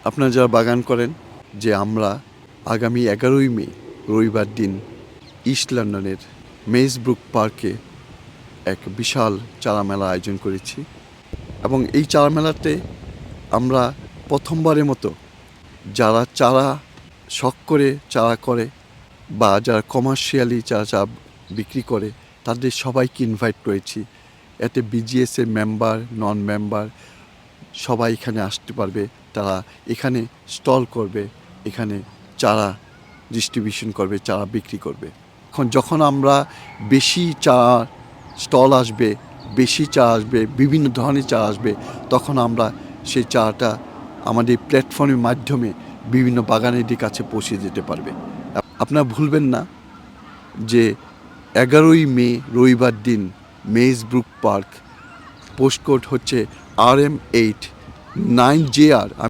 আপনারা যারা বাগান করেন যে আমরা আগামী 11ই মে রবিবার দিন ইস্ট লন্ডনের মেজব্রুক পার্কে এক বিশাল চারা মেলা আয়োজন করেছি এবং এই চারা মেলাতে আমরা প্রথমবারের মতো যারা চারা শখ করে চারা করে বা যারা কমার্শিয়ালি চারা বিক্রি করে তাদের সবাইকে ইনভাইট করেছি। এতে বিজিএসের মেম্বার, নন মেম্বার সবাই এখানে আসতে পারবে। তারা এখানে স্টল করবে, এখানে চারা ডিস্ট্রিবিউশন করবে, চারা বিক্রি করবে। যখন আমরা বেশি চারা স্টল আসবে, বেশি চা আসবে, বিভিন্ন ধরনের চা আসবে, তখন আমরা সেই চাটা আমাদের প্ল্যাটফর্মের মাধ্যমে বিভিন্ন বাগানেরদের কাছে পৌঁছে যেতে পারবে। আপনারা ভুলবেন না যে 11ই মে রবিবার দিন মেজব্রুক পার্ক, পোস্টকোড হচ্ছে RM8 9JR।